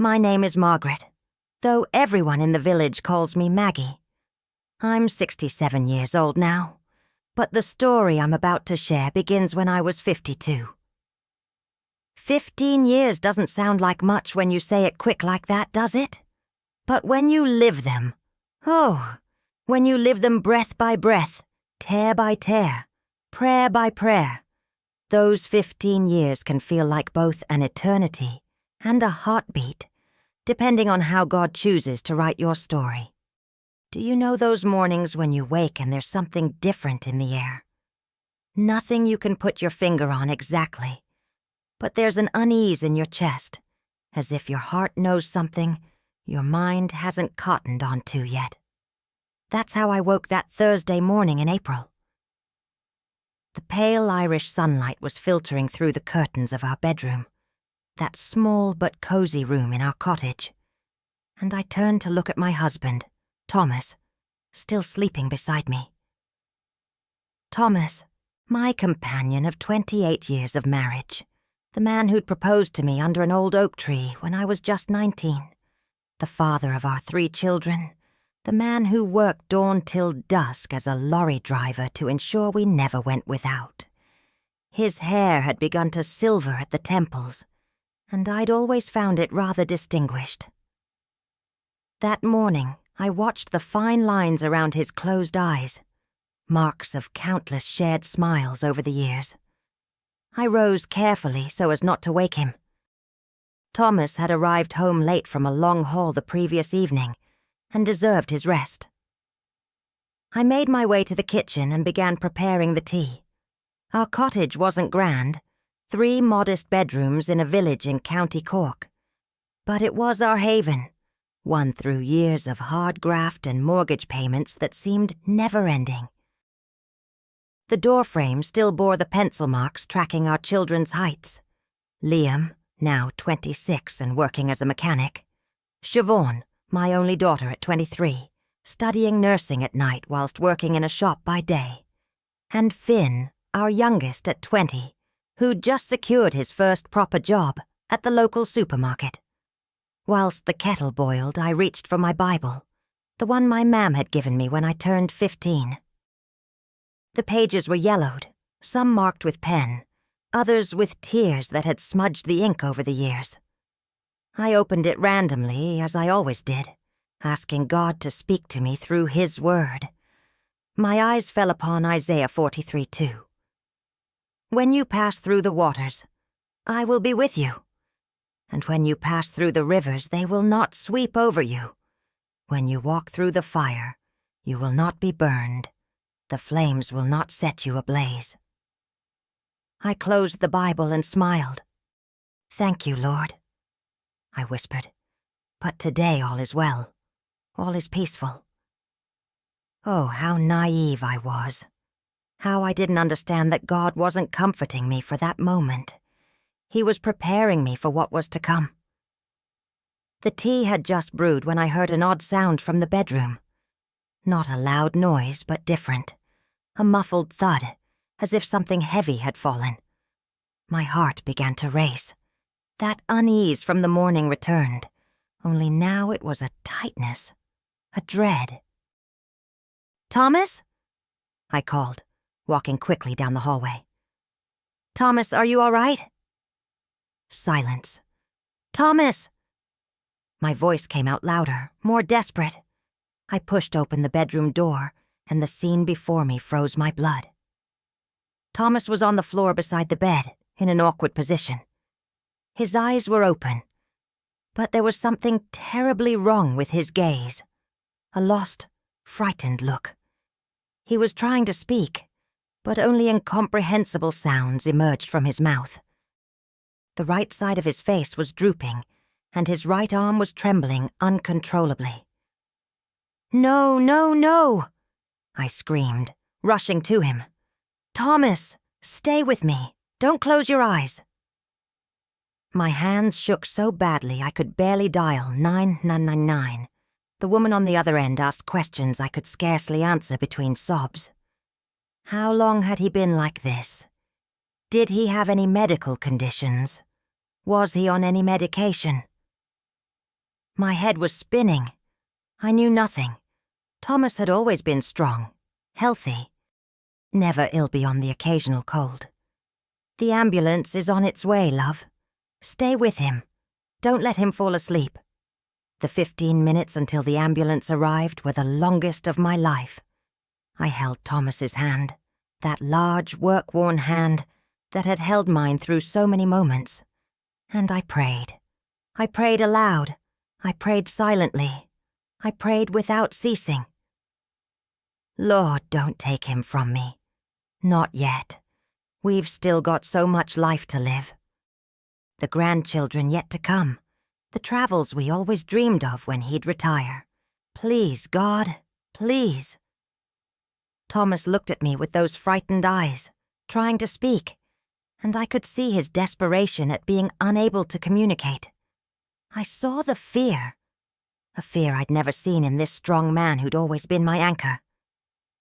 My name is Margaret, though everyone in the village calls me Maggie. I'm 67 years old now, but the story I'm about to share begins when I was 52. 15 years doesn't sound like much when you say it quick like that, does it? But when you live them, when you live them breath by breath, tear by tear, prayer by prayer, those 15 years can feel like both an eternity and a heartbeat, depending on how God chooses to write your story. Do you know those mornings when you wake and there's something different in the air? Nothing you can put your finger on exactly, but there's an unease in your chest, as if your heart knows something your mind hasn't cottoned onto yet. That's how I woke that Thursday morning in April. The pale Irish sunlight was filtering through the curtains of our bedroom, that small but cozy room in our cottage, and I turned to look at my husband, Thomas, still sleeping beside me. Thomas, my companion of 28 years of marriage, the man who'd proposed to me under an old oak tree when I was just 19, the father of our 3 children, the man who worked dawn till dusk as a lorry driver to ensure we never went without. His hair had begun to silver at the temples, and I'd always found it rather distinguished. That morning, I watched the fine lines around his closed eyes, marks of countless shared smiles over the years. I rose carefully so as not to wake him. Thomas had arrived home late from a long haul the previous evening and deserved his rest. I made my way to the kitchen and began preparing the tea. Our cottage wasn't grand, 3 modest bedrooms in a village in County Cork, but it was our haven, won through years of hard graft and mortgage payments that seemed never-ending. The doorframe still bore the pencil marks tracking our children's heights. Liam, now 26 and working as a mechanic. Siobhan, my only daughter at 23, studying nursing at night whilst working in a shop by day. And Finn, our youngest at 20, who'd just secured his first proper job at the local supermarket. Whilst the kettle boiled, I reached for my Bible, the one my mam had given me when I turned 15. The pages were yellowed, some marked with pen, others with tears that had smudged the ink over the years. I opened it randomly, as I always did, asking God to speak to me through His Word. My eyes fell upon Isaiah 43:2. When you pass through the waters, I will be with you. And when you pass through the rivers, they will not sweep over you. When you walk through the fire, you will not be burned. The flames will not set you ablaze. I closed the Bible and smiled. Thank you, Lord, I whispered. But today all is well. All is peaceful. Oh, how naive I was. How I didn't understand that God wasn't comforting me for that moment. He was preparing me for what was to come. The tea had just brewed when I heard an odd sound from the bedroom. Not a loud noise, but different. A muffled thud, as if something heavy had fallen. My heart began to race. That unease from the morning returned, only now it was a tightness, a dread. Thomas? I called, walking quickly down the hallway. Thomas, are you all right? Silence. Thomas! My voice came out louder, more desperate. I pushed open the bedroom door, and the scene before me froze my blood. Thomas was on the floor beside the bed, in an awkward position. His eyes were open, but there was something terribly wrong with his gaze. A lost, frightened look. He was trying to speak, but only incomprehensible sounds emerged from his mouth. The right side of his face was drooping, and his right arm was trembling uncontrollably. No, no, no! I screamed, rushing to him. Thomas, stay with me. Don't close your eyes. My hands shook so badly I could barely dial 9999. The woman on the other end asked questions I could scarcely answer between sobs. How long had he been like this? Did he have any medical conditions? Was he on any medication? My head was spinning. I knew nothing. Thomas had always been strong, healthy, never ill beyond the occasional cold. The ambulance is on its way, love. Stay with him. Don't let him fall asleep. The 15 minutes until the ambulance arrived were the longest of my life. I held Thomas's hand, that large, work-worn hand that had held mine through so many moments. And I prayed. I prayed aloud. I prayed silently. I prayed without ceasing. Lord, don't take him from me. Not yet. We've still got so much life to live. The grandchildren yet to come. The travels we always dreamed of when he'd retire. Please, God, please. Thomas looked at me with those frightened eyes, trying to speak, and I could see his desperation at being unable to communicate. I saw the fear, a fear I'd never seen in this strong man who'd always been my anchor.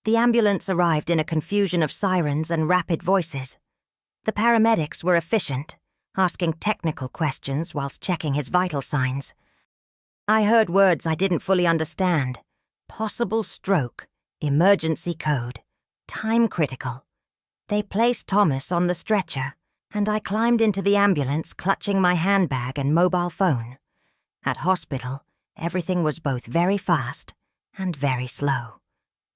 The ambulance arrived in a confusion of sirens and rapid voices. The paramedics were efficient, asking technical questions whilst checking his vital signs. I heard words I didn't fully understand. Possible stroke, emergency code, time critical. They placed Thomas on the stretcher, and I climbed into the ambulance clutching my handbag and mobile phone. At hospital, everything was both very fast and very slow.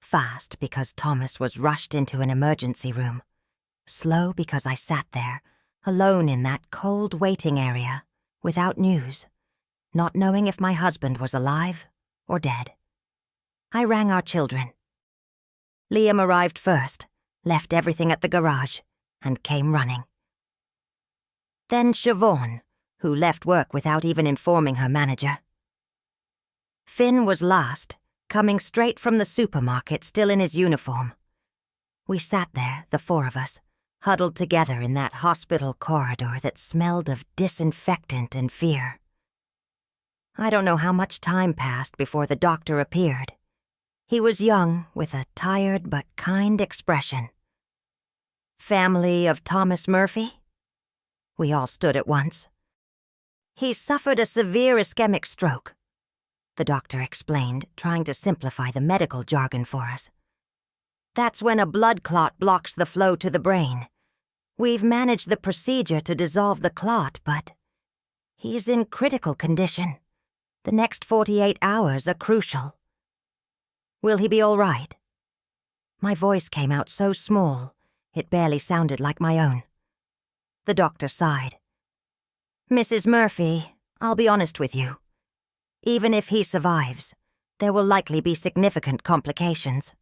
Fast because Thomas was rushed into an emergency room. Slow because I sat there, alone in that cold waiting area, without news, not knowing if my husband was alive or dead. I rang our children. Liam arrived first, left everything at the garage, and came running. Then Siobhan, who left work without even informing her manager. Finn was last, coming straight from the supermarket, still in his uniform. We sat there, the four of us, huddled together in that hospital corridor that smelled of disinfectant and fear. I don't know how much time passed before the doctor appeared. He was young, with a tired but kind expression. Family of Thomas Murphy? We all stood at once. He suffered a severe ischemic stroke, the doctor explained, trying to simplify the medical jargon for us. That's when a blood clot blocks the flow to the brain. We've managed the procedure to dissolve the clot, but he's in critical condition. The next 48 hours are crucial. Will he be all right? My voice came out so small, it barely sounded like my own. The doctor sighed. Mrs. Murphy, I'll be honest with you. Even if he survives, there will likely be significant complications.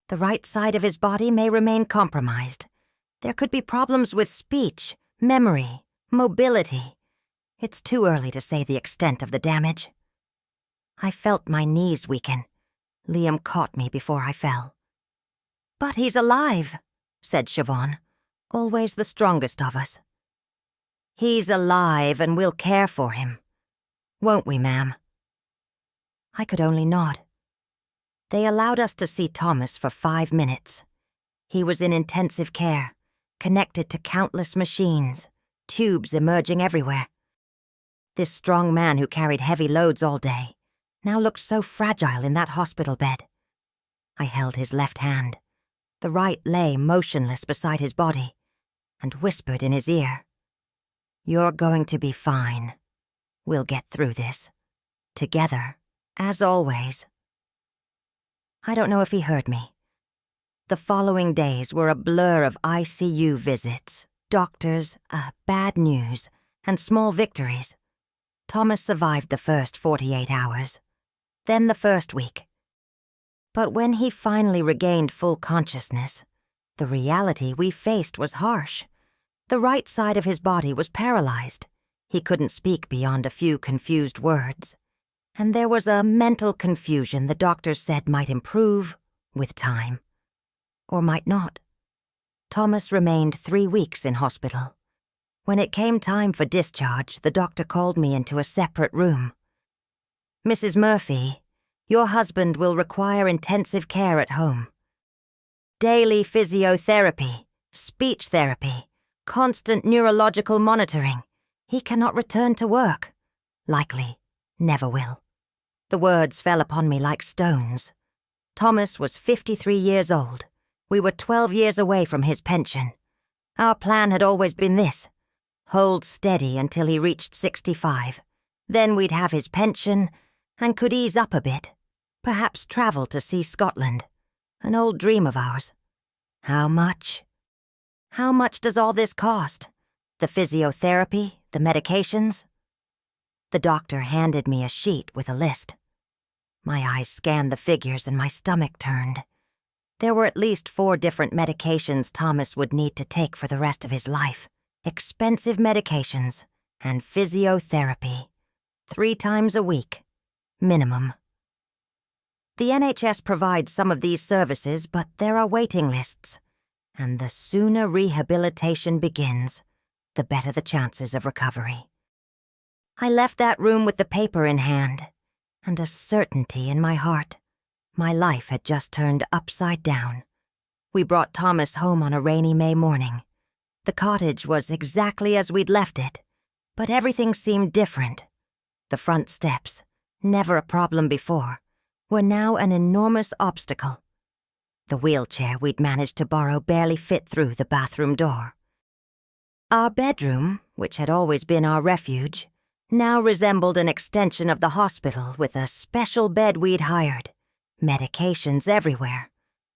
The right side of his body may remain compromised. There could be problems with speech, memory, mobility. It's too early to say the extent of the damage. I felt my knees weaken. Liam caught me before I fell. But he's alive, said Siobhan, always the strongest of us. He's alive and we'll care for him. Won't we, ma'am? I could only nod. They allowed us to see Thomas for 5 minutes. He was in intensive care, connected to countless machines, tubes emerging everywhere. This strong man who carried heavy loads all day now looked so fragile in that hospital bed. I held his left hand. The right lay motionless beside his body, and whispered in his ear, You're going to be fine. We'll get through this. Together, as always. I don't know if he heard me. The following days were a blur of ICU visits, doctors, bad news, and small victories. Thomas survived the first 48 hours, then the first week. But when he finally regained full consciousness, the reality we faced was harsh. The right side of his body was paralyzed. He couldn't speak beyond a few confused words. And there was a mental confusion the doctors said might improve with time. Or might not. Thomas remained 3 weeks in hospital. When it came time for discharge, the doctor called me into a separate room. Mrs. Murphy, your husband will require intensive care at home. Daily physiotherapy, speech therapy, constant neurological monitoring. He cannot return to work. Likely, Never will. The words fell upon me like stones. Thomas was 53 years old. We were 12 years away from his pension. Our plan had always been this: hold steady until he reached 65. Then we'd have his pension and could ease up a bit. Perhaps travel to see Scotland. An old dream of ours. How much? How much does all this cost? The physiotherapy, the medications? The doctor handed me a sheet with a list. My eyes scanned the figures and my stomach turned. There were at least 4 different medications Thomas would need to take for the rest of his life. Expensive medications and physiotherapy. 3 times a week. Minimum. The NHS provides some of these services, but there are waiting lists. And the sooner rehabilitation begins, the better the chances of recovery. I left that room with the paper in hand, and a certainty in my heart. My life had just turned upside down. We brought Thomas home on a rainy May morning. The cottage was exactly as we'd left it, but everything seemed different. The front steps, never a problem before, were now an enormous obstacle. The wheelchair we'd managed to borrow barely fit through the bathroom door. Our bedroom, which had always been our refuge, now resembled an extension of the hospital with a special bed we'd hired, medications everywhere,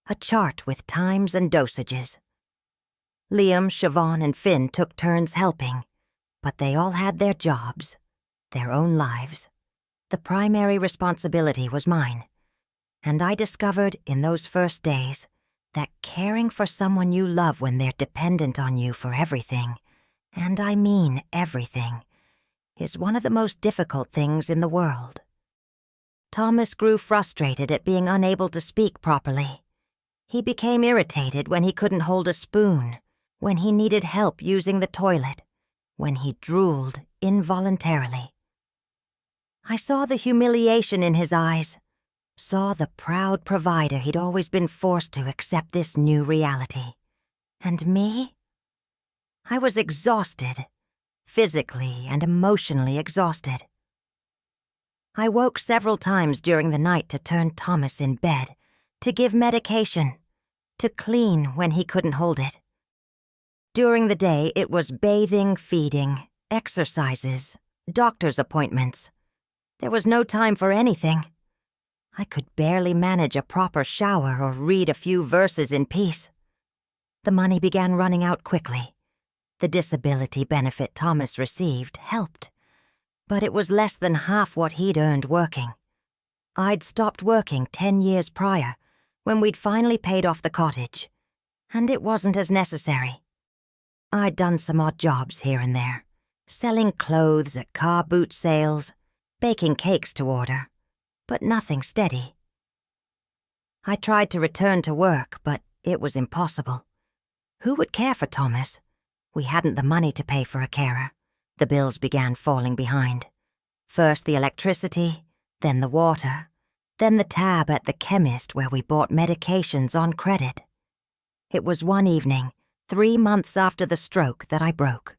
a chart with times and dosages. Liam, Siobhan, and Finn took turns helping, but they all had their jobs, their own lives. The primary responsibility was mine, and I discovered in those first days that caring for someone you love when they're dependent on you for everything, and I mean everything, is one of the most difficult things in the world. Thomas grew frustrated at being unable to speak properly. He became irritated when he couldn't hold a spoon, when he needed help using the toilet, when he drooled involuntarily. I saw the humiliation in his eyes, saw the proud provider he'd always been forced to accept this new reality. And me? I was exhausted, physically and emotionally exhausted. I woke several times during the night to turn Thomas in bed, to give medication, to clean when he couldn't hold it. During the day, it was bathing, feeding, exercises, doctor's appointments. There was no time for anything. I could barely manage a proper shower or read a few verses in peace. The money began running out quickly. The disability benefit Thomas received helped, but it was less than half what he'd earned working. I'd stopped working 10 years prior, when we'd finally paid off the cottage, and it wasn't as necessary. I'd done some odd jobs here and there, selling clothes at car boot sales, baking cakes to order, but nothing steady. I tried to return to work, but it was impossible. Who would care for Thomas? We hadn't the money to pay for a carer. The bills began falling behind. First the electricity, then the water, then the tab at the chemist where we bought medications on credit. It was one evening, 3 months after the stroke, that I broke.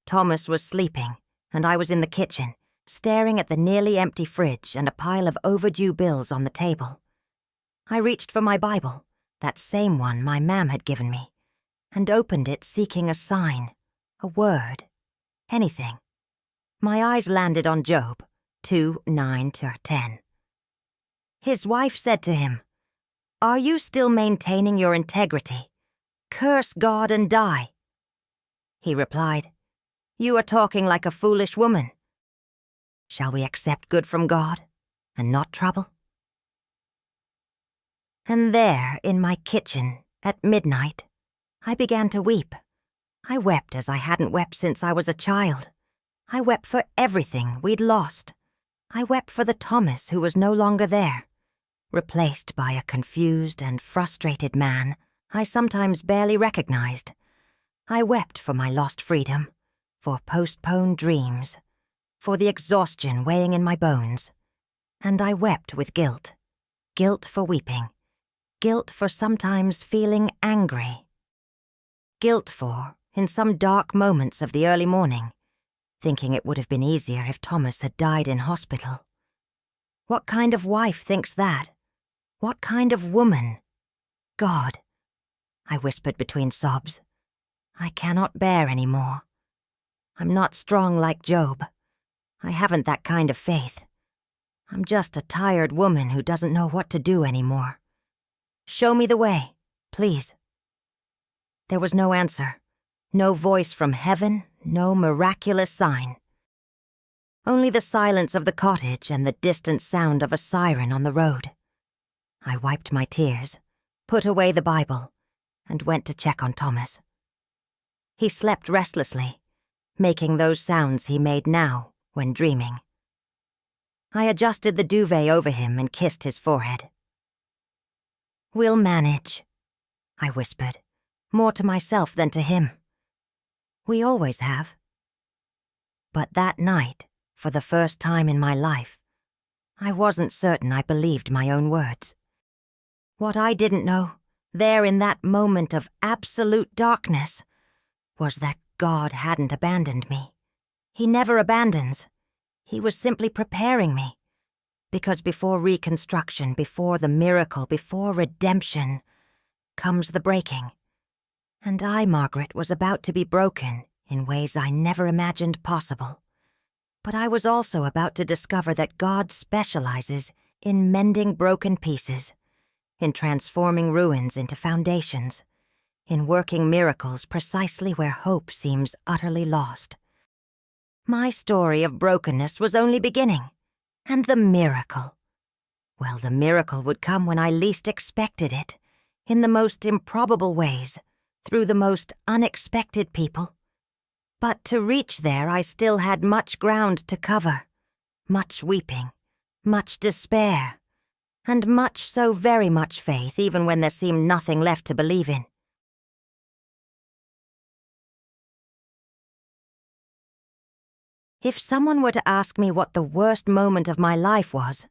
Thomas was sleeping, and I was in the kitchen, staring at the nearly empty fridge and a pile of overdue bills on the table. I reached for my Bible, that same one my mam had given me, and opened it seeking a sign, a word, anything. My eyes landed on Job, 2:9-10. His wife said to him, "Are you still maintaining your integrity? Curse God and die." He replied, "You are talking like a foolish woman. Shall we accept good from God and not trouble?" And there, in my kitchen, at midnight, I began to weep. I wept as I hadn't wept since I was a child. I wept for everything we'd lost. I wept for the Thomas who was no longer there, replaced by a confused and frustrated man I sometimes barely recognized. I wept for my lost freedom, for postponed dreams, for the exhaustion weighing in my bones. And I wept with guilt. Guilt for weeping. Guilt for sometimes feeling angry. Guilt for, in some dark moments of the early morning, thinking it would have been easier if Thomas had died in hospital. What kind of wife thinks that? What kind of woman? God, I whispered between sobs. I cannot bear any more. I'm not strong like Job. I haven't that kind of faith. I'm just a tired woman who doesn't know what to do anymore. Show me the way, please. There was no answer, no voice from heaven, no miraculous sign. Only the silence of the cottage and the distant sound of a siren on the road. I wiped my tears, put away the Bible, and went to check on Thomas. He slept restlessly, making those sounds he made now when dreaming. I adjusted the duvet over him and kissed his forehead. "We'll manage," I whispered, more to myself than to him. We always have. But that night, for the first time in my life, I wasn't certain I believed my own words. What I didn't know, there in that moment of absolute darkness, was that God hadn't abandoned me. He never abandons. He was simply preparing me. Because before reconstruction, before the miracle, before redemption, comes the breaking. And I, Margaret, was about to be broken in ways I never imagined possible. But I was also about to discover that God specializes in mending broken pieces, in transforming ruins into foundations, in working miracles precisely where hope seems utterly lost. My story of brokenness was only beginning. And the miracle. Well, the miracle would come when I least expected it, in the most improbable ways, through the most unexpected people. But to reach there, I still had much ground to cover, much weeping, much despair, and much, so very much faith, even when there seemed nothing left to believe in. If someone were to ask me what the worst moment of my life was,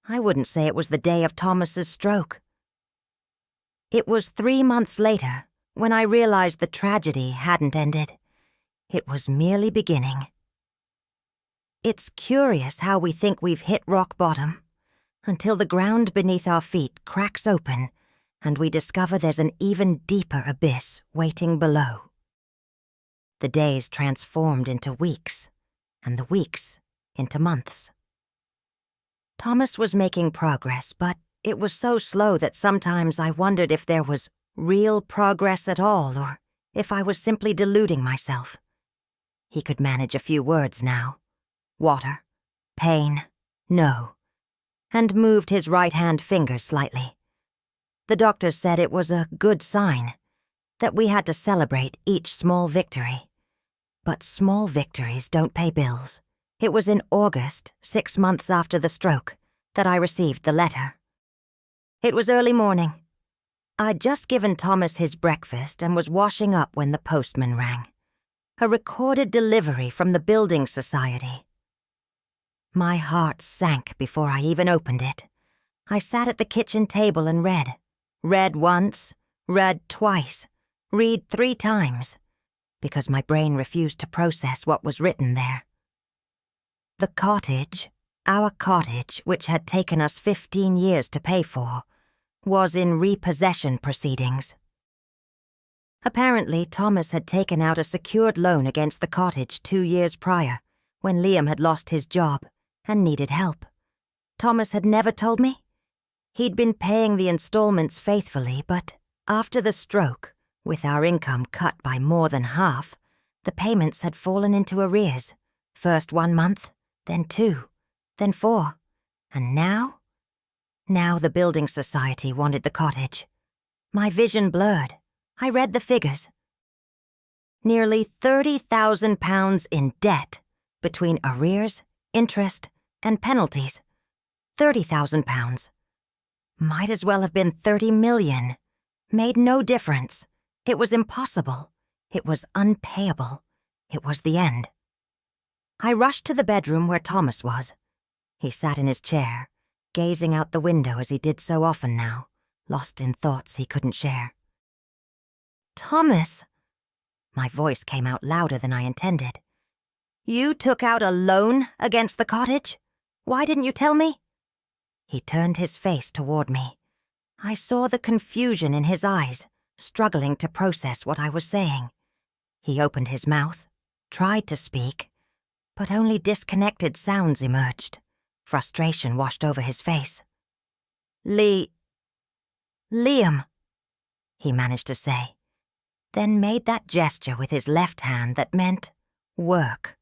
I wouldn't say it was the day of Thomas's stroke. It was 3 months later when I realized the tragedy hadn't ended. It was merely beginning. It's curious how we think we've hit rock bottom, until the ground beneath our feet cracks open and we discover there's an even deeper abyss waiting below. The days transformed into weeks, and the weeks into months. Thomas was making progress, but it was so slow that sometimes I wondered if there was real progress at all, or if I was simply deluding myself. He could manage a few words now. Water, pain, no, and moved his right-hand finger slightly. The doctor said it was a good sign, that we had to celebrate each small victory. But small victories don't pay bills. It was in August, 6 months after the stroke, that I received the letter. It was early morning. I'd just given Thomas his breakfast and was washing up when the postman rang. A recorded delivery from the Building Society. My heart sank before I even opened it. I sat at the kitchen table and read. Read once, read twice, read 3 times. Because my brain refused to process what was written there. The cottage, our cottage, which had taken us 15 years to pay for, was in repossession proceedings. Apparently, Thomas had taken out a secured loan against the cottage 2 years prior, when Liam had lost his job and needed help. Thomas had never told me. He'd been paying the installments faithfully, but after the stroke, with our income cut by more than half, the payments had fallen into arrears. First 1 month, then 2, then 4, and now? Now the Building Society wanted the cottage. My vision blurred. I read the figures. Nearly £30,000 in debt, between arrears, interest, and penalties. £30,000. Might as well have been 30 million. Made no difference. It was impossible. It was unpayable. It was the end. I rushed to the bedroom where Thomas was. He sat in his chair, gazing out the window as he did so often now, lost in thoughts he couldn't share. "Thomas!" My voice came out louder than I intended. You took out a loan against the cottage? Why didn't you tell me?" He turned his face toward me. I saw the confusion in his eyes, struggling to process what I was saying. He opened his mouth, tried to speak, but only disconnected sounds emerged. Frustration washed over his face. Liam, he managed to say, then made that gesture with his left hand that meant work.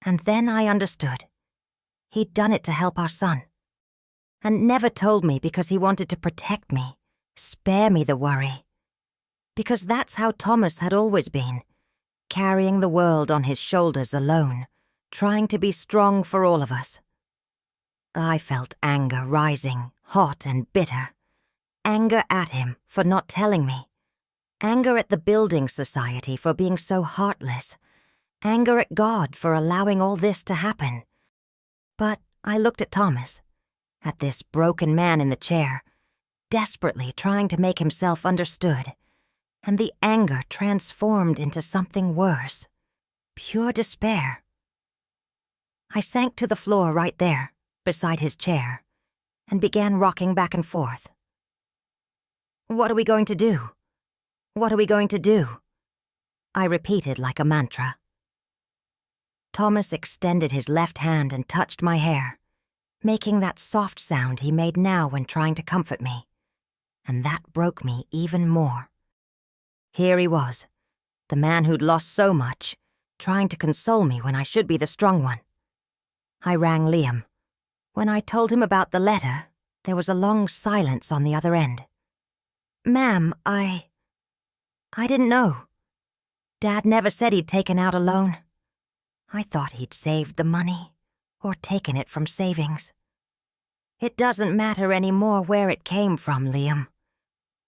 And then I understood. He'd done it to help our son. And never told me because he wanted to protect me, spare me the worry. Because that's how Thomas had always been, carrying the world on his shoulders alone, trying to be strong for all of us. I felt anger rising, hot and bitter. Anger at him for not telling me. Anger at the building society for being so heartless. Anger at God for allowing all this to happen. But I looked at Thomas, at this broken man in the chair, desperately trying to make himself understood, and the anger transformed into something worse, pure despair. I sank to the floor right there, beside his chair, and began rocking back and forth. "What are we going to do? What are we going to do?" I repeated like a mantra. Thomas extended his left hand and touched my hair, making that soft sound he made now when trying to comfort me. And that broke me even more. Here he was, the man who'd lost so much, trying to console me when I should be the strong one. I rang Liam. When I told him about the letter, there was a long silence on the other end. "Ma'am, I didn't know. Dad never said he'd taken out a loan. I thought he'd saved the money, or taken it from savings. It doesn't matter anymore where it came from, Liam.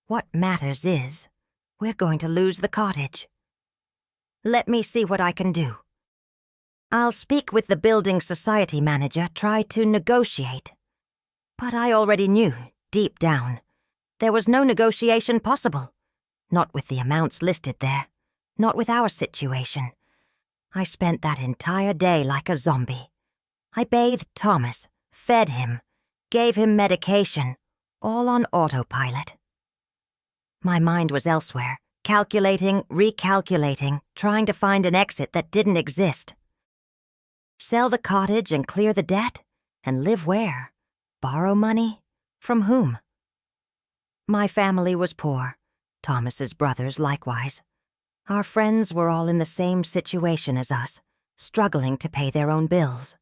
What matters is, we're going to lose the cottage. Let me see what I can do. I'll speak with the building society manager, try to negotiate." But I already knew, deep down, there was no negotiation possible. Not with the amounts listed there, not with our situation. I spent that entire day like a zombie. I bathed Thomas, fed him, gave him medication, all on autopilot. My mind was elsewhere, calculating, recalculating, trying to find an exit that didn't exist. Sell the cottage and clear the debt? And live where? Borrow money? From whom? My family was poor, Thomas's brothers likewise. Our friends were all in the same situation as us, struggling to pay their own bills.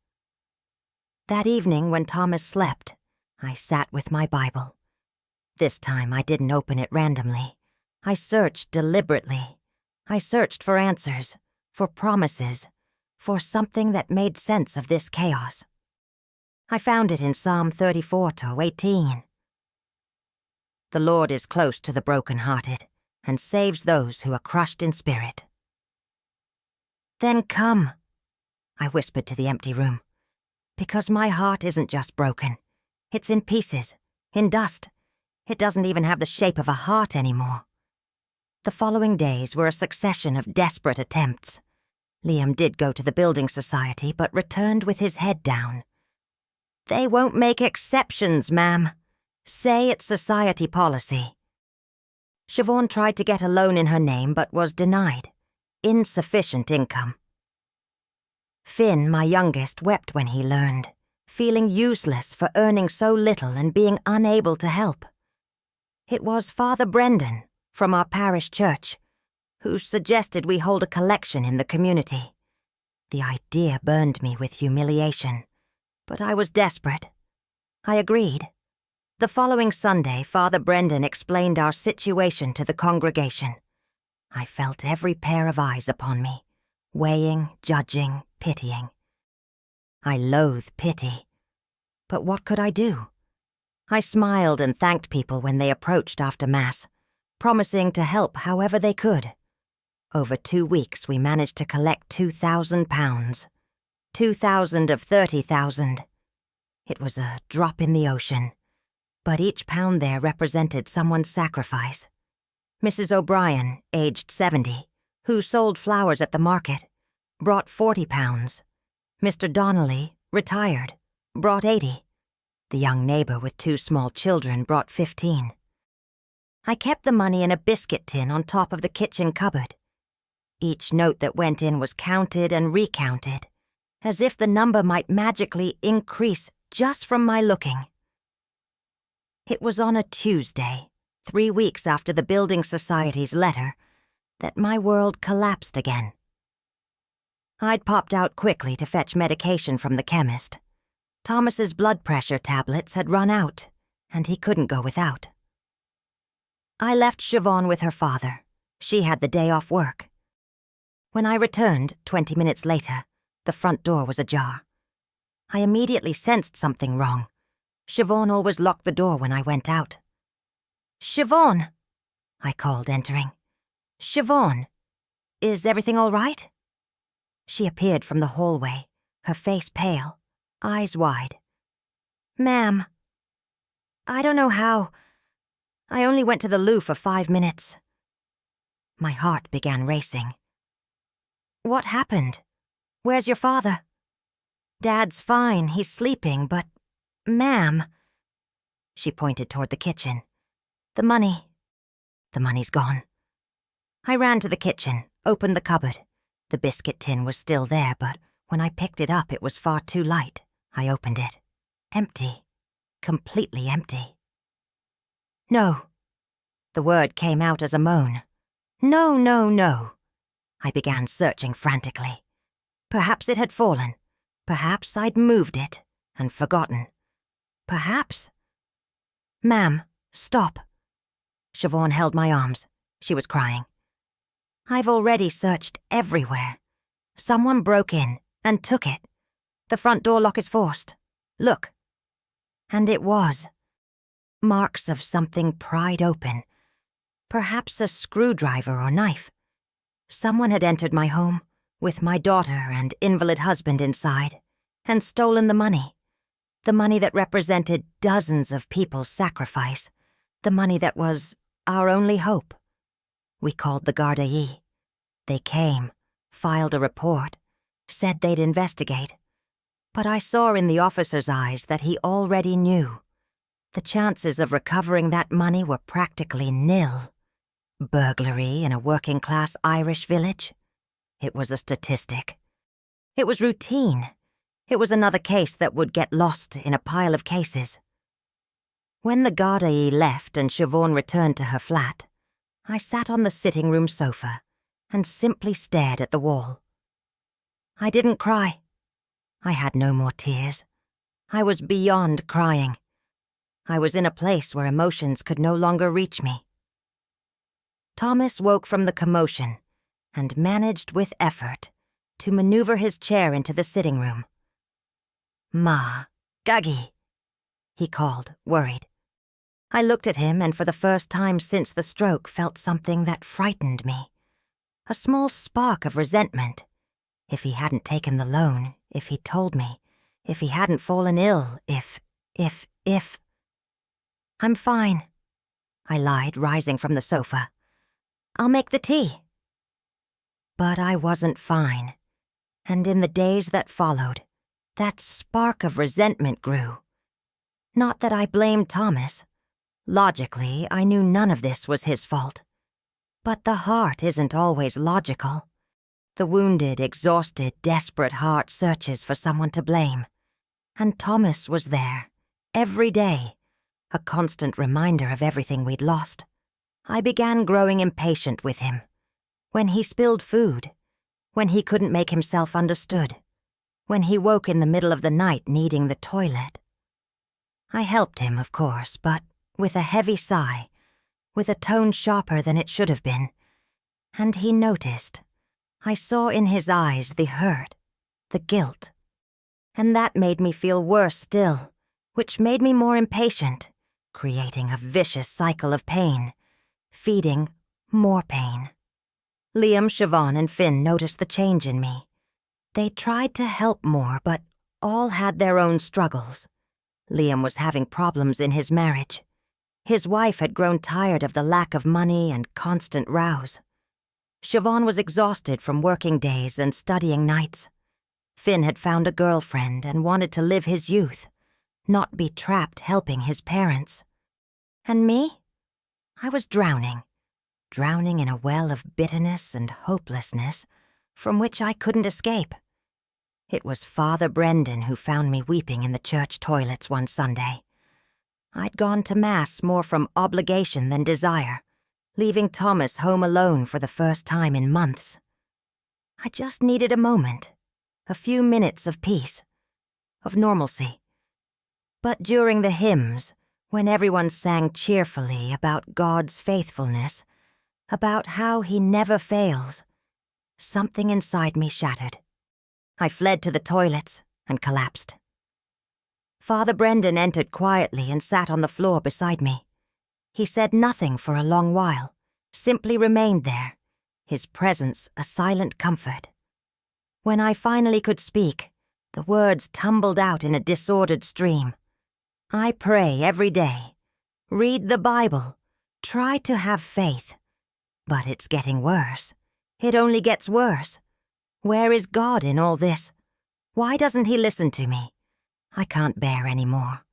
That evening when Thomas slept, I sat with my Bible. This time I didn't open it randomly. I searched deliberately. I searched for answers, for promises, for something that made sense of this chaos. I found it in Psalm 34-18. "The Lord is close to the broken-hearted, and saves those who are crushed in spirit." "Then come," I whispered to the empty room, "because my heart isn't just broken. It's in pieces, in dust. It doesn't even have the shape of a heart anymore." The following days were a succession of desperate attempts. Liam did go to the building society, but returned with his head down. "They won't make exceptions, ma'am. Say it's society policy." Siobhan tried to get a loan in her name, but was denied. Insufficient income. Finn, my youngest, wept when he learned, feeling useless for earning so little and being unable to help. It was Father Brendan, from our parish church, who suggested we hold a collection in the community. The idea burned me with humiliation, but I was desperate. I agreed. The following Sunday, Father Brendan explained our situation to the congregation. I felt every pair of eyes upon me, weighing, judging, pitying. I loathe pity. But what could I do? I smiled and thanked people when they approached after Mass, promising to help however they could. Over 2 weeks, we managed to collect £2,000. 2,000 of 30,000. It was a drop in the ocean, but each pound there represented someone's sacrifice. Mrs. O'Brien, aged 70, who sold flowers at the market, brought £40. Mr. Donnelly, retired, brought 80. The young neighbor with 2 small children brought 15. I kept the money in a biscuit tin on top of the kitchen cupboard. Each note that went in was counted and recounted, as if the number might magically increase just from my looking. It was on a Tuesday, 3 weeks after the Building Society's letter, that my world collapsed again. I'd popped out quickly to fetch medication from the chemist. Thomas's blood pressure tablets had run out, and he couldn't go without. I left Siobhan with her father. She had the day off work. When I returned, 20 minutes later, the front door was ajar. I immediately sensed something wrong. Siobhan always locked the door when I went out. "Siobhan," I called, entering. "Siobhan, is everything all right?" She appeared from the hallway, her face pale, eyes wide. "Ma'am, I don't know how. I only went to the loo for 5 minutes." My heart began racing. "What happened? Where's your father?" "Dad's fine, he's sleeping, but, ma'am," she pointed toward the kitchen. The money's gone." I ran to the kitchen, opened the cupboard. The biscuit tin was still there, but when I picked it up, it was far too light. I opened it. Empty. Completely empty. "No." The word came out as a moan. "No, no, no." I began searching frantically. Perhaps it had fallen. Perhaps I'd moved it and forgotten. Perhaps... "Ma'am, stop." Siobhan held my arms. She was crying. "I've already searched everywhere. Someone broke in and took it. The front door lock is forced. Look." And it was. Marks of something pried open. Perhaps a screwdriver or knife. Someone had entered my home, with my daughter and invalid husband inside, and stolen the money. The money that represented dozens of people's sacrifice. The money that was our only hope. We called the Gardaí. They came, filed a report, said they'd investigate. But I saw in the officer's eyes that he already knew. The chances of recovering that money were practically nil. Burglary in a working-class Irish village? It was a statistic. It was routine. It was another case that would get lost in a pile of cases. When the Gardaí left and Siobhan returned to her flat, I sat on the sitting room sofa and simply stared at the wall. I didn't cry. I had no more tears. I was beyond crying. I was in a place where emotions could no longer reach me. Thomas woke from the commotion and managed with effort to maneuver his chair into the sitting room. "Ma, Gaggy," he called, worried. I looked at him and for the first time since the stroke felt something that frightened me. A small spark of resentment. If he hadn't taken the loan, if he'd told me, if he hadn't fallen ill, if... "I'm fine," I lied, rising from the sofa. "I'll make the tea." But I wasn't fine, and in the days that followed, that spark of resentment grew. Not that I blamed Thomas. Logically, I knew none of this was his fault. But the heart isn't always logical. The wounded, exhausted, desperate heart searches for someone to blame. And Thomas was there, every day, a constant reminder of everything we'd lost. I began growing impatient with him. When he spilled food, when he couldn't make himself understood, when he woke in the middle of the night needing the toilet. I helped him, of course, but with a heavy sigh, with a tone sharper than it should have been. And he noticed. I saw in his eyes the hurt, the guilt. And that made me feel worse still, which made me more impatient, creating a vicious cycle of pain, feeding more pain. Liam, Siobhan, and Finn noticed the change in me. They tried to help more, but all had their own struggles. Liam was having problems in his marriage. His wife had grown tired of the lack of money and constant rows. Siobhan was exhausted from working days and studying nights. Finn had found a girlfriend and wanted to live his youth, not be trapped helping his parents. And me? I was drowning in a well of bitterness and hopelessness from which I couldn't escape. It was Father Brendan who found me weeping in the church toilets one Sunday. I'd gone to Mass more from obligation than desire, leaving Thomas home alone for the first time in months. I just needed a moment, a few minutes of peace, of normalcy. But during the hymns, when everyone sang cheerfully about God's faithfulness, about how He never fails, something inside me shattered. I fled to the toilets and collapsed. Father Brendan entered quietly and sat on the floor beside me. He said nothing for a long while, simply remained there, his presence a silent comfort. When I finally could speak, the words tumbled out in a disordered stream. I pray every day, read the Bible, try to have faith. But it's getting worse. It only gets worse. Where is God in all this? Why doesn't He listen to me? I can't bear any more.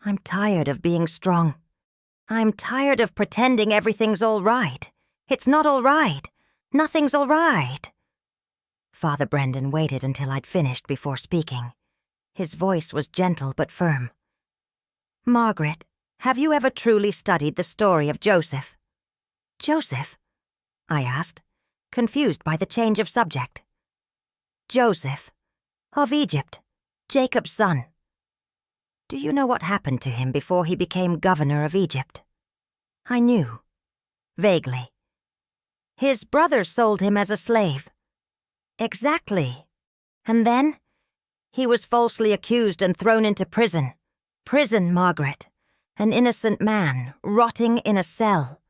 I'm tired of being strong. I'm tired of pretending everything's all right. It's not all right. Nothing's all right. Father Brendan waited until I'd finished before speaking. His voice was gentle but firm. Margaret, have you ever truly studied the story of Joseph? Joseph? I asked, confused by the change of subject. Joseph, of Egypt, Jacob's son. Do you know what happened to him before he became governor of Egypt? I knew, vaguely. His brothers sold him as a slave. Exactly. And then? He was falsely accused and thrown into prison. Prison, Margaret. An innocent man, rotting in a cell.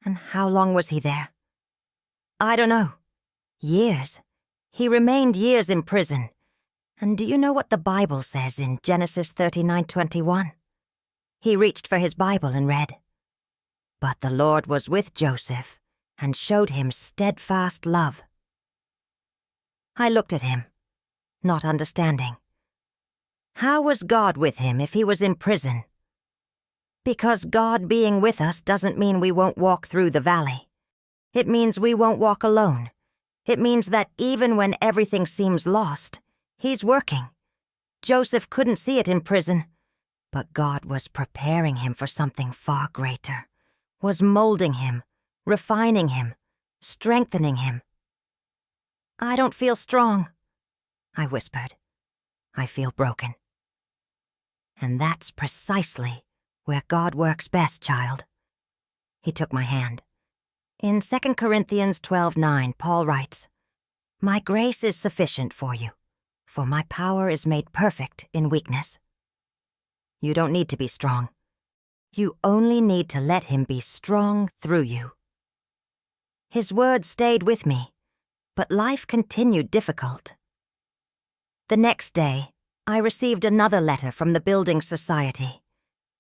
And how long was he there? I don't know. Years. He remained years in prison. And do you know what the Bible says in Genesis 39:21? He reached for his Bible and read, "But the Lord was with Joseph and showed him steadfast love." I looked at him, not understanding. How was God with him if he was in prison? Because God being with us doesn't mean we won't walk through the valley. It means we won't walk alone. It means that even when everything seems lost, He's working. Joseph couldn't see it in prison, but God was preparing him for something far greater, was molding him, refining him, strengthening him. I don't feel strong, I whispered. I feel broken. And that's precisely where God works best, child. He took my hand. In 2 Corinthians 12:9, Paul writes, "My grace is sufficient for you, for my power is made perfect in weakness." You don't need to be strong. You only need to let Him be strong through you. His words stayed with me, but life continued difficult. The next day, I received another letter from the building society.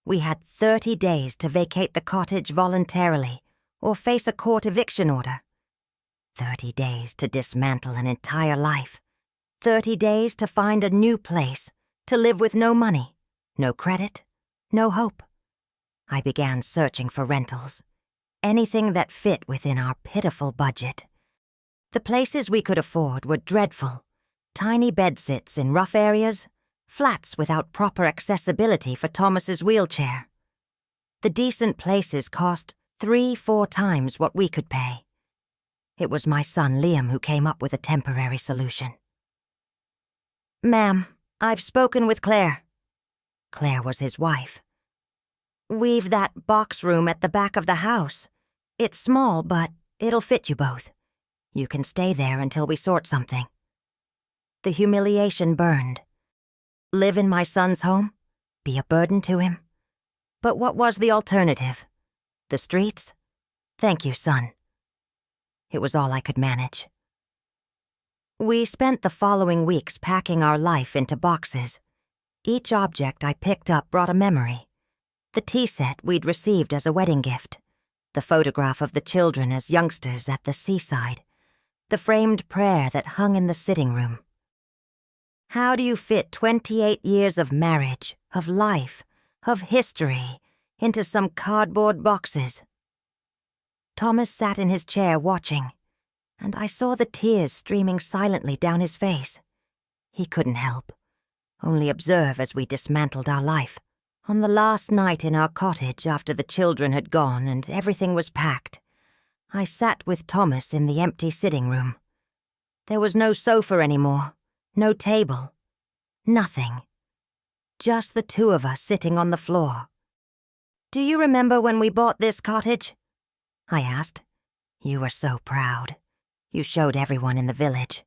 We had 30 days to vacate the cottage voluntarily or face a court eviction order. 30 days to dismantle an entire life. 30 days to find a new place, to live with no money, no credit, no hope. I began searching for rentals, anything that fit within our pitiful budget. The places we could afford were dreadful. Tiny bedsits in rough areas, flats without proper accessibility for Thomas's wheelchair. The decent places cost 3-4 times what we could pay. It was my son Liam who came up with a temporary solution. "Ma'am, I've spoken with Claire." Claire was his wife. "We've that box room at the back of the house. It's small, but it'll fit you both. You can stay there until we sort something." The humiliation burned. Live in my son's home? Be a burden to him? But what was the alternative? The streets? Thank you, son. It was all I could manage. We spent the following weeks packing our life into boxes. Each object I picked up brought a memory. The tea set we'd received as a wedding gift. the photograph of the children as youngsters at the seaside, the framed prayer that hung in the sitting room. How do you fit 28 years of marriage, of life, of history, into some cardboard boxes? Thomas sat in his chair watching, and I saw the tears streaming silently down his face. He couldn't help, only observe as we dismantled our life. On the last night in our cottage after the children had gone and everything was packed, I sat with Thomas in the empty sitting room. There was no sofa anymore, no table, nothing. Just the two of us sitting on the floor. "Do you remember when we bought this cottage?" I asked. "You were so proud. You showed everyone in the village.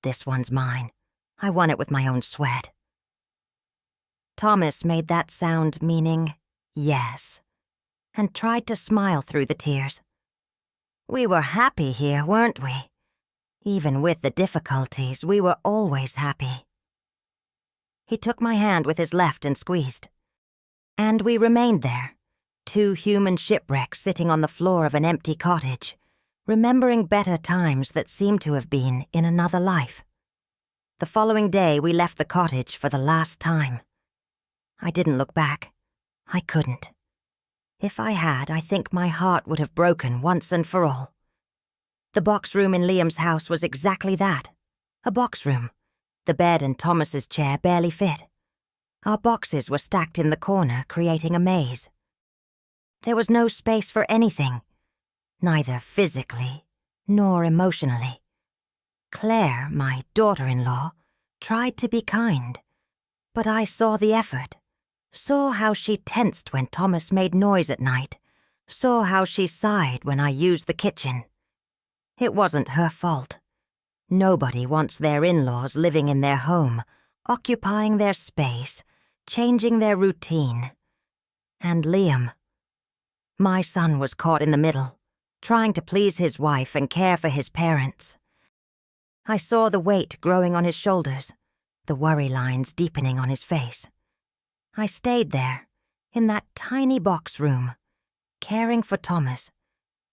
This one's mine. I won it with my own sweat." Thomas made that sound meaning yes, and tried to smile through the tears. "We were happy here, weren't we? Even with the difficulties, we were always happy." He took my hand with his left and squeezed. And we remained there, two human shipwrecks sitting on the floor of an empty cottage, remembering better times that seemed to have been in another life. The following day, we left the cottage for the last time. I didn't look back. I couldn't. If I had, I think my heart would have broken once and for all. The box room in Liam's house was exactly that, a box room. The bed and Thomas's chair barely fit. Our boxes were stacked in the corner, creating a maze. There was no space for anything, neither physically nor emotionally. Claire, my daughter-in-law, tried to be kind, but I saw the effort, saw how she tensed when Thomas made noise at night, saw how she sighed when I used the kitchen. It wasn't her fault. Nobody wants their in-laws living in their home, occupying their space, changing their routine. And Liam. My son was caught in the middle, trying to please his wife and care for his parents. I saw the weight growing on his shoulders, the worry lines deepening on his face. I stayed there, in that tiny box room, caring for Thomas,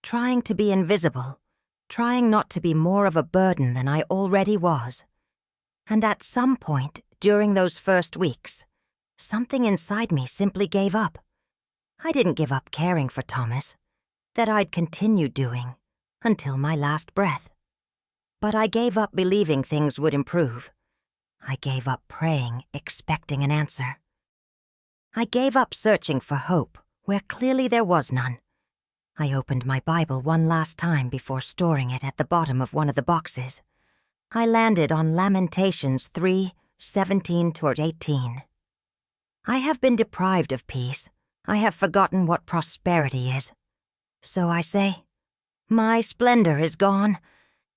trying to be invisible, trying not to be more of a burden than I already was. And at some point during those first weeks, something inside me simply gave up. I didn't give up caring for Thomas, that I'd continue doing until my last breath. But I gave up believing things would improve. I gave up praying, expecting an answer. I gave up searching for hope where clearly there was none. I opened my Bible one last time before storing it at the bottom of one of the boxes. I landed on Lamentations 3:17-18. I have been deprived of peace. I have forgotten what prosperity is. So I say, my splendor is gone,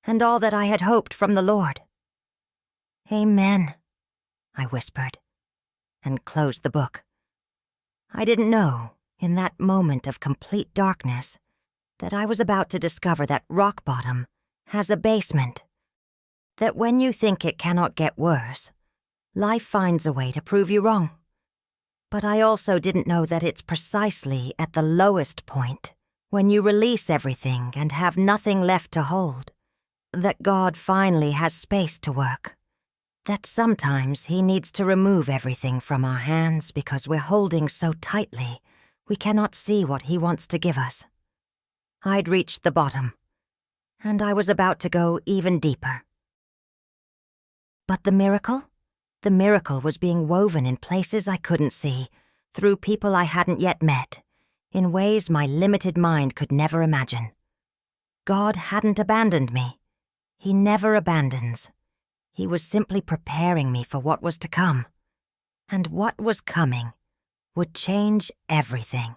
and all that I had hoped from the Lord. Amen, I whispered, and closed the book. I didn't know, in that moment of complete darkness, that I was about to discover that rock bottom has a basement. That when you think it cannot get worse, life finds a way to prove you wrong. But I also didn't know that it's precisely at the lowest point, when you release everything and have nothing left to hold, that God finally has space to work. That sometimes He needs to remove everything from our hands because we're holding so tightly we cannot see what He wants to give us. I'd reached the bottom, and I was about to go even deeper. But the miracle? The miracle was being woven in places I couldn't see, through people I hadn't yet met, in ways my limited mind could never imagine. God hadn't abandoned me. He never abandons. He was simply preparing me for what was to come. And what was coming would change everything.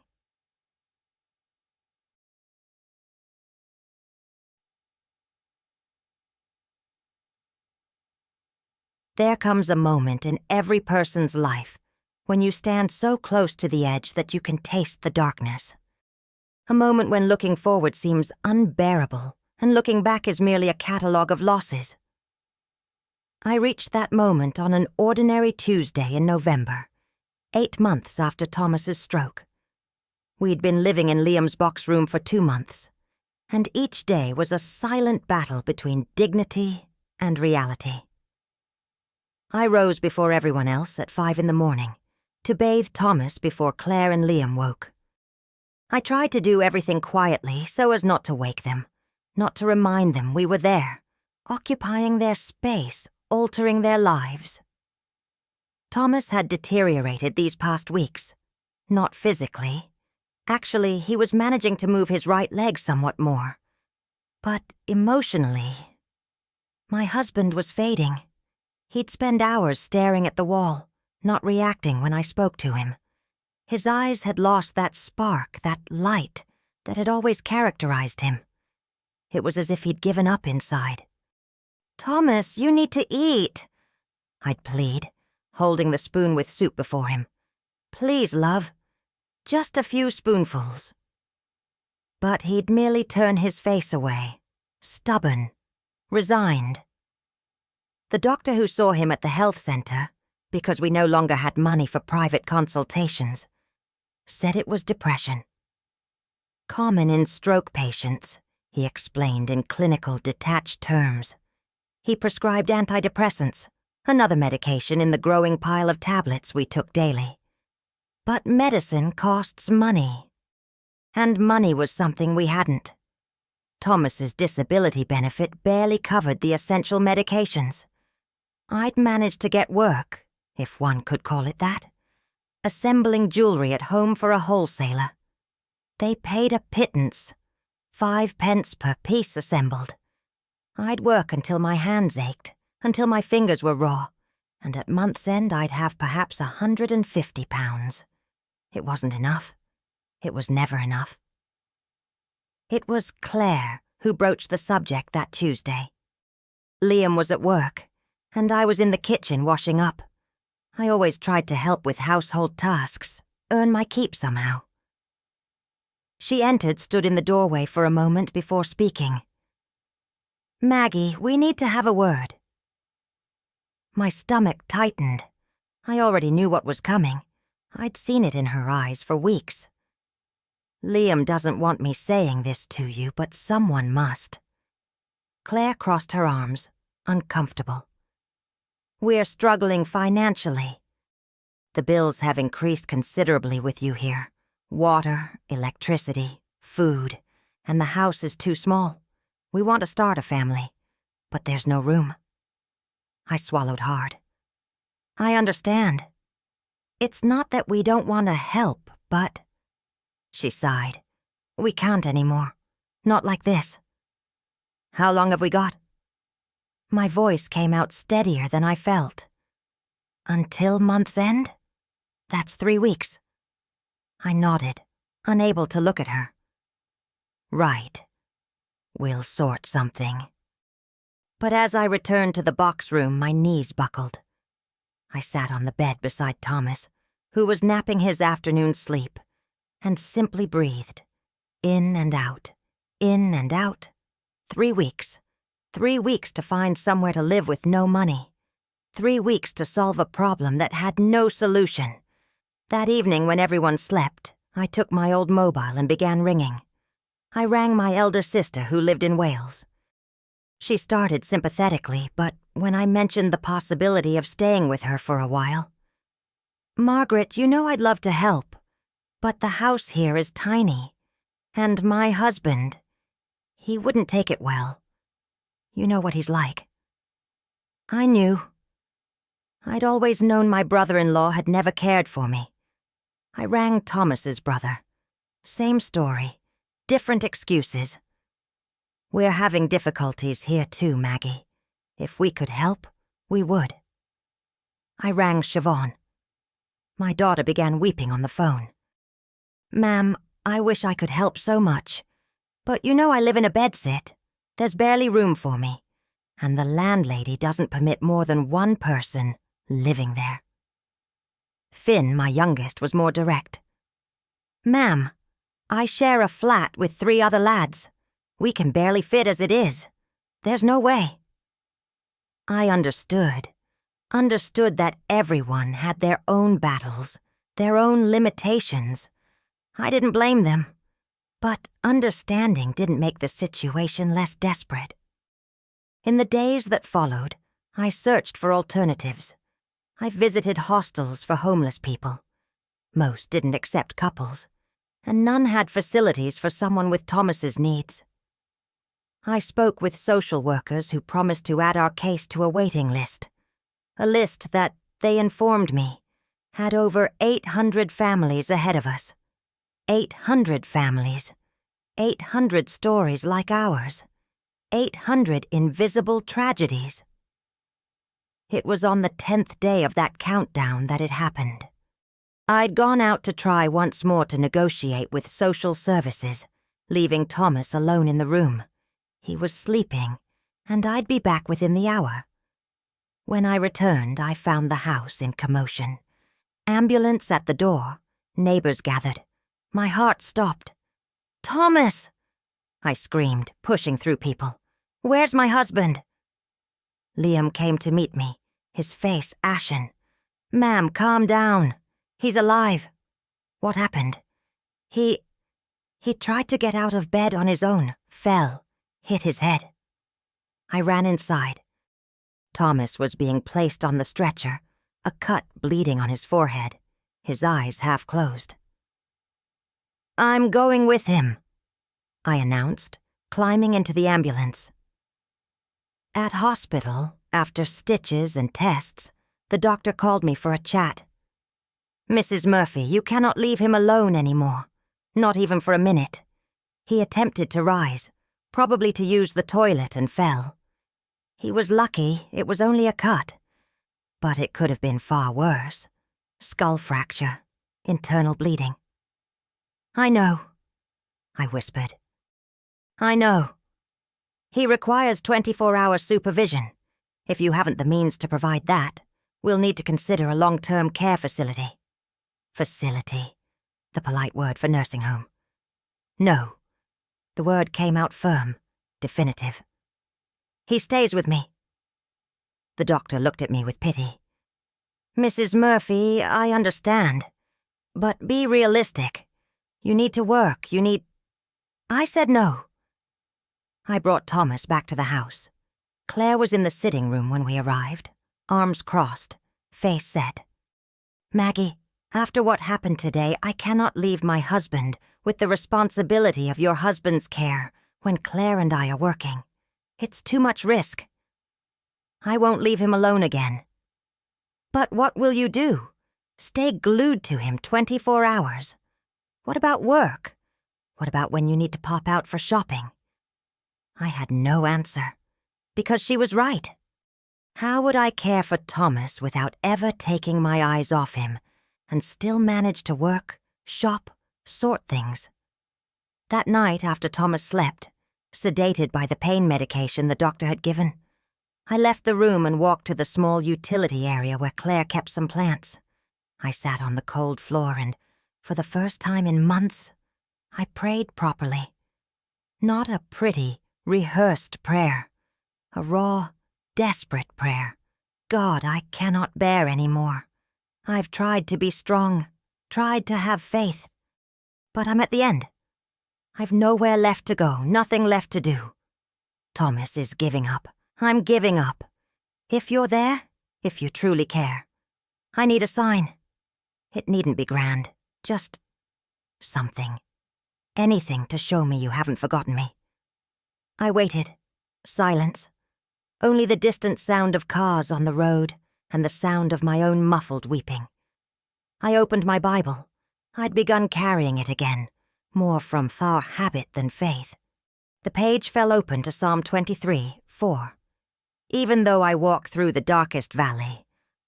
There comes a moment in every person's life when you stand so close to the edge that you can taste the darkness. A moment when looking forward seems unbearable and looking back is merely a catalogue of losses. I reached that moment on an ordinary Tuesday in November, 8 months after Thomas's stroke. We'd been living in Liam's box room for 2 months, and each day was a silent battle between dignity and reality. I rose before everyone else at 5 in the morning to bathe Thomas before Claire and Liam woke. I tried to do everything quietly so as not to wake them, not to remind them we were there, occupying their space, altering their lives. Thomas had deteriorated these past weeks. Not physically. Actually, he was managing to move his right leg somewhat more. But emotionally, my husband was fading. He'd spend hours staring at the wall, not reacting when I spoke to him. His eyes had lost that spark, that light, that had always characterized him. It was as if he'd given up inside. "Thomas, you need to eat," I'd plead, holding the spoon with soup before him. "Please, love. Just a few spoonfuls." But he'd merely turn his face away, stubborn, resigned. The doctor who saw him at the health center, because we no longer had money for private consultations, said it was depression. Common in stroke patients, he explained in clinical, detached terms. He prescribed antidepressants, another medication in the growing pile of tablets we took daily. But medicine costs money. And money was something we hadn't. Thomas's disability benefit barely covered the essential medications. I'd managed to get work, if one could call it that, assembling jewelry at home for a wholesaler. They paid a pittance, 5 pence per piece assembled. I'd work until my hands ached, until my fingers were raw, and at month's end I'd have perhaps £150. It wasn't enough. It was never enough. It was Claire who broached the subject that Tuesday. Liam was at work, and I was in the kitchen washing up. I always tried to help with household tasks, earn my keep somehow. She entered, stood in the doorway for a moment before speaking. "Maggie, we need to have a word." My stomach tightened. I already knew what was coming. I'd seen it in her eyes for weeks. "Liam doesn't want me saying this to you, but someone must." Claire crossed her arms, uncomfortable. "We're struggling financially. The bills have increased considerably with you here. Water, electricity, food, and the house is too small. We want to start a family, but there's no room." I swallowed hard. "I understand. It's not that we don't want to help, but..." She sighed. "We can't anymore. Not like this." "How long have we got?" My voice came out steadier than I felt. "Until month's end? That's 3 weeks." I nodded, unable to look at her. "Right. We'll sort something." But as I returned to the box room, my knees buckled. I sat on the bed beside Thomas, who was napping his afternoon sleep, and simply breathed, in and out, in and out. 3 weeks. 3 weeks to find somewhere to live with no money. 3 weeks to solve a problem that had no solution. That evening when everyone slept, I took my old mobile and began ringing. I rang my elder sister who lived in Wales. She started sympathetically, but when I mentioned the possibility of staying with her for a while, "Margaret, you know I'd love to help, but the house here is tiny. And my husband, he wouldn't take it well. You know what he's like." I knew. I'd always known my brother-in-law had never cared for me. I rang Thomas's brother. Same story, different excuses. "We're having difficulties here too, Maggie. If we could help, we would." I rang Siobhan. My daughter began weeping on the phone. "Ma'am, I wish I could help so much. But you know I live in a bedsit. There's barely room for me. And the landlady doesn't permit more than one person living there." Finn, my youngest, was more direct. "Ma'am, I share a flat with 3 other lads. We can barely fit as it is. There's no way." I understood that everyone had their own battles, their own limitations. I didn't blame them, but understanding didn't make the situation less desperate. In the days that followed, I searched for alternatives. I visited hostels for homeless people. Most didn't accept couples, and none had facilities for someone with Thomas's needs. I spoke with social workers who promised to add our case to a waiting list, a list that, they informed me, had over 800 families ahead of us. 800 families. 800 stories like ours. 800 invisible tragedies. It was on the 10th day of that countdown that it happened. I'd gone out to try once more to negotiate with social services, leaving Thomas alone in the room. He was sleeping, and I'd be back within the hour. When I returned, I found the house in commotion. Ambulance at the door, neighbors gathered. My heart stopped. "Thomas!" I screamed, pushing through people. "Where's my husband?" Liam came to meet me, his face ashen. "Ma'am, calm down. He's alive." "What happened?" He tried to get out of bed on his own, fell, hit his head. I ran inside. Thomas was being placed on the stretcher, a cut bleeding on his forehead, his eyes half closed. "I'm going with him," I announced, climbing into the ambulance. At hospital, after stitches and tests, the doctor called me for a chat. "Mrs. Murphy, you cannot leave him alone anymore, not even for a minute. He attempted to rise, probably to use the toilet, and fell. He was lucky it was only a cut, but it could have been far worse. Skull fracture, internal bleeding." "I know," I whispered. "I know. He requires 24-hour supervision. If you haven't the means to provide that, we'll need to consider a long-term care facility." Facility, the polite word for nursing home. "No." The word came out firm, definitive. "He stays with me." The doctor looked at me with pity. "Mrs. Murphy, I understand. But be realistic. You need to work, you need—" I said no. I brought Thomas back to the house. Claire was in the sitting room when we arrived, arms crossed, face set. "Maggie, after what happened today, I cannot leave my husband with the responsibility of your husband's care when Claire and I are working. It's too much risk. I won't leave him alone again." "But what will you do? Stay glued to him 24 hours? What about work? What about when you need to pop out for shopping?" I had no answer, because she was right. How would I care for Thomas without ever taking my eyes off him and still manage to work, shop, sort things? That night after Thomas slept, sedated by the pain medication the doctor had given, I left the room and walked to the small utility area where Claire kept some plants. I sat on the cold floor and, for the first time in months, I prayed properly. Not a pretty, rehearsed prayer. A raw, desperate prayer. "God, I cannot bear any more. I've tried to be strong, tried to have faith. But I'm at the end. I've nowhere left to go, nothing left to do. Thomas is giving up. I'm giving up. If you're there, if you truly care, I need a sign. It needn't be grand, just something. Anything to show me you haven't forgotten me." I waited. Silence. Only the distant sound of cars on the road and the sound of my own muffled weeping. I opened my Bible. I'd begun carrying it again, more from far habit than faith. The page fell open to Psalm 23:4. "Even though I walk through the darkest valley,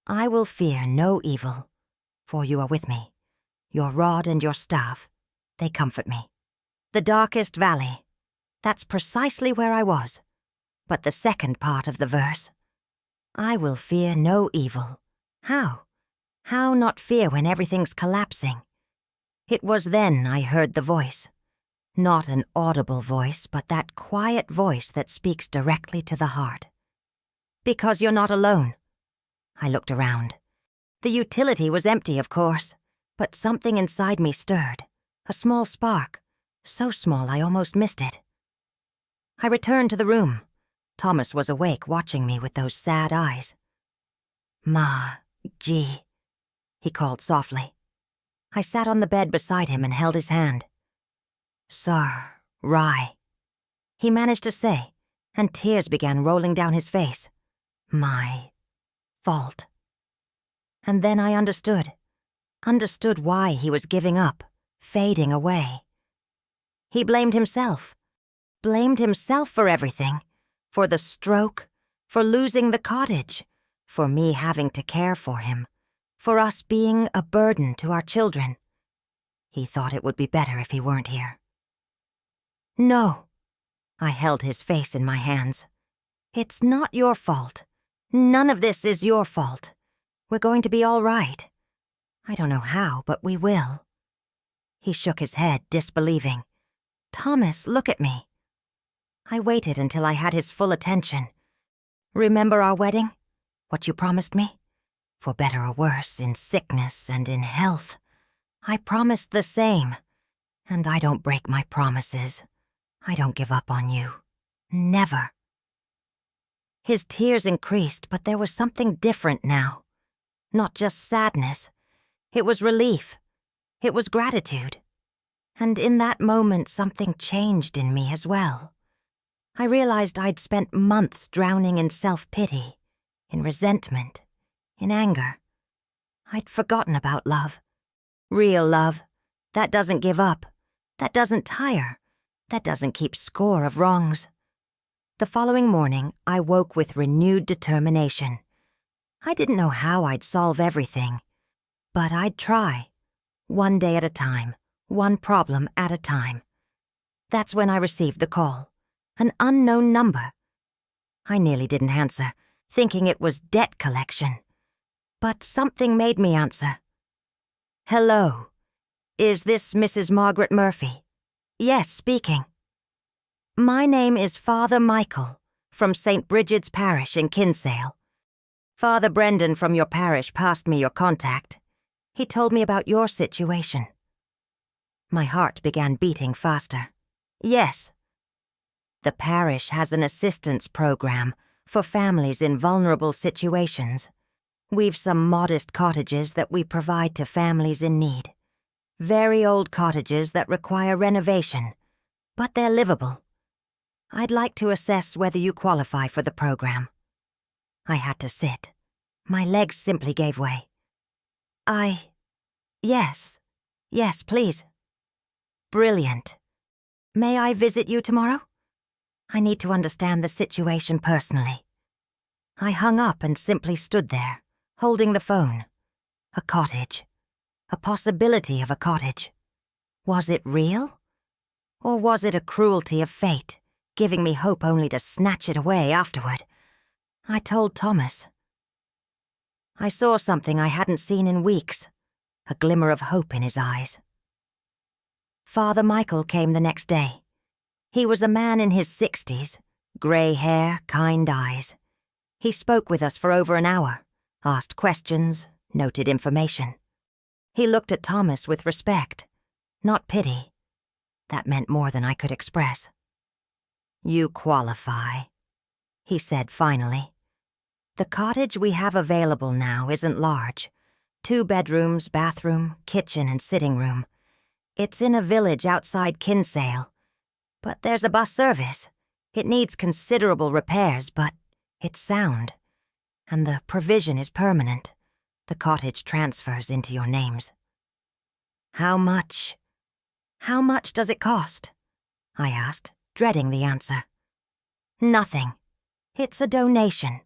I will fear no evil, for you are with me. Your rod and your staff, they comfort me." The darkest valley. That's precisely where I was. But the second part of the verse, "I will fear no evil." How? How not fear when everything's collapsing? It was then I heard the voice. Not an audible voice, but that quiet voice that speaks directly to the heart. "Because you're not alone." I looked around. The utility was empty, of course, but something inside me stirred. A small spark, so small I almost missed it. I returned to the room. Thomas was awake, watching me with those sad eyes. "Ma, G," he called softly. I sat on the bed beside him and held his hand. "Sir, Rye," he managed to say, and tears began rolling down his face. "My fault." And then I understood why he was giving up, fading away. He blamed himself for everything, for the stroke, for losing the cottage, for me having to care for him, for us being a burden to our children. He thought it would be better if he weren't here. "No," I held his face in my hands. "It's not your fault. None of this is your fault. We're going to be all right. I don't know how, but we will." He shook his head, disbelieving. "Thomas, look at me." I waited until I had his full attention. "Remember our wedding? What you promised me? For better or worse, in sickness and in health. I promised the same, and I don't break my promises. I don't give up on you. Never." His tears increased, but there was something different now. Not just sadness. It was relief. It was gratitude. And in that moment, something changed in me as well. I realized I'd spent months drowning in self-pity, in resentment, in anger. I'd forgotten about love. Real love. That doesn't give up. That doesn't tire. That doesn't keep score of wrongs. The following morning, I woke with renewed determination. I didn't know how I'd solve everything, but I'd try. One day at a time, one problem at a time. That's when I received the call. An unknown number. I nearly didn't answer, thinking it was debt collection. But something made me answer. "Hello. Is this Mrs. Margaret Murphy?" "Yes, speaking." "My name is Father Michael, from St. Bridget's Parish in Kinsale. Father Brendan from your parish passed me your contact. He told me about your situation." My heart began beating faster. "Yes. The parish has an assistance program for families in vulnerable situations. We've some modest cottages that we provide to families in need. Very old cottages that require renovation, but they're livable. I'd like to assess whether you qualify for the program." I had to sit. My legs simply gave way. Yes, please." "Brilliant. May I visit you tomorrow? I need to understand the situation personally." I hung up and simply stood there, holding the phone. A cottage. A possibility of a cottage. Was it real? Or was it a cruelty of fate, giving me hope only to snatch it away afterward? I told Thomas. I saw something I hadn't seen in weeks, a glimmer of hope in his eyes. Father Michael came the next day. He was a man in his 60s, grey hair, kind eyes. He spoke with us for over an hour, asked questions, noted information. He looked at Thomas with respect, not pity. That meant more than I could express. "You qualify," he said finally. "The cottage we have available now isn't large. 2 bedrooms, bathroom, kitchen, and sitting room. It's in a village outside Kinsale. But there's a bus service. It needs considerable repairs, but it's sound. And the provision is permanent. The cottage transfers into your names." How much does it cost?" I asked, dreading the answer. "Nothing. It's a donation.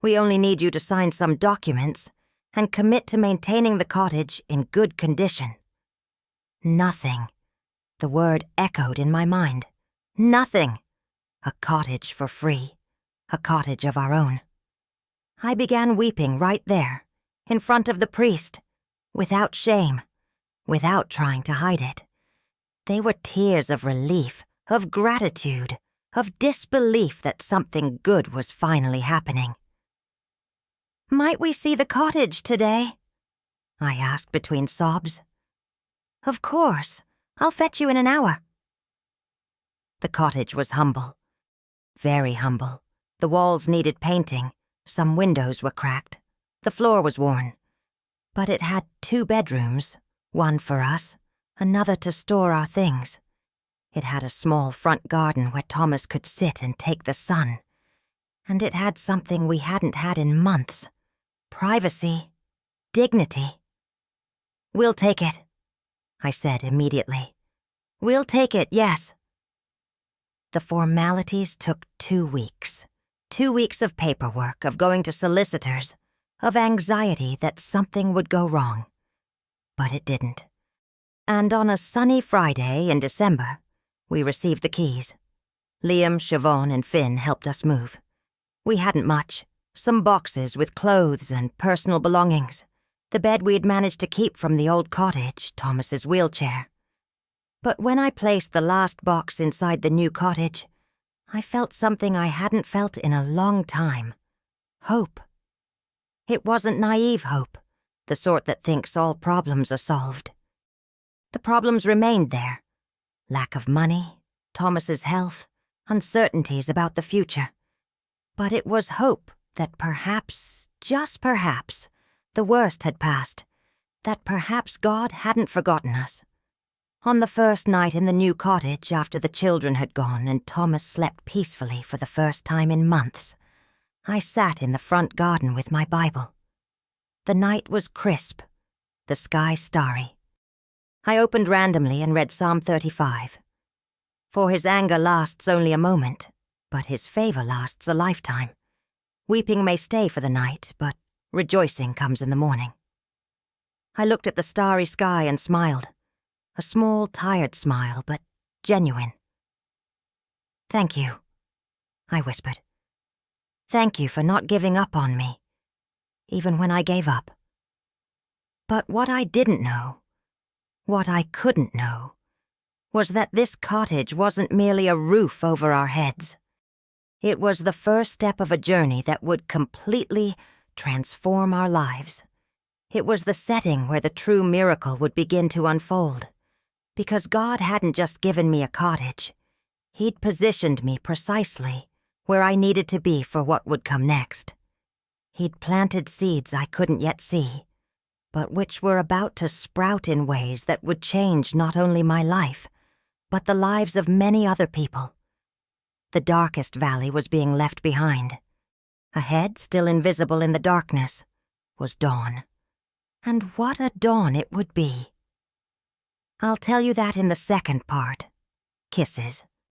We only need you to sign some documents and commit to maintaining the cottage in good condition." Nothing. The word echoed in my mind. Nothing. A cottage for free. A cottage of our own. I began weeping right there, in front of the priest, without shame, without trying to hide it. They were tears of relief, of gratitude, of disbelief that something good was finally happening. "Might we see the cottage today?" I asked between sobs. "Of course. I'll fetch you in an hour." The cottage was humble. Very humble. The walls needed painting. Some windows were cracked. The floor was worn. But it had 2 bedrooms, one for us, another to store our things. It had a small front garden where Thomas could sit and take the sun. And it had something we hadn't had in months. Privacy. Dignity. "We'll take it," I said immediately. "We'll take it, yes." The formalities took 2 weeks. 2 weeks of paperwork, of going to solicitors, of anxiety that something would go wrong. But it didn't. And on a sunny Friday in December, we received the keys. Liam, Siobhan, and Finn helped us move. We hadn't much. Some boxes with clothes and personal belongings. The bed we'd managed to keep from the old cottage, Thomas's wheelchair. But when I placed the last box inside the new cottage, I felt something I hadn't felt in a long time. Hope. It wasn't naive hope, the sort that thinks all problems are solved. The problems remained there. Lack of money, Thomas's health, uncertainties about the future. But it was hope that perhaps, just perhaps, the worst had passed, that perhaps God hadn't forgotten us. On the first night in the new cottage after the children had gone and Thomas slept peacefully for the first time in months, I sat in the front garden with my Bible. The night was crisp, the sky starry. I opened randomly and read Psalm 35. For his anger lasts only a moment, but his favor lasts a lifetime. Weeping may stay for the night, but rejoicing comes in the morning. I looked at the starry sky and smiled. A small, tired smile, but genuine. "Thank you," I whispered. "Thank you for not giving up on me, even when I gave up." But what I didn't know, what I couldn't know, was that this cottage wasn't merely a roof over our heads. It was the first step of a journey that would completely transform our lives. It was the setting where the true miracle would begin to unfold. Because God hadn't just given me a cottage. He'd positioned me precisely where I needed to be for what would come next. He'd planted seeds I couldn't yet see, but which were about to sprout in ways that would change not only my life, but the lives of many other people. The darkest valley was being left behind. Ahead, still invisible in the darkness, was dawn. And what a dawn it would be. I'll tell you that in the second part. Kisses.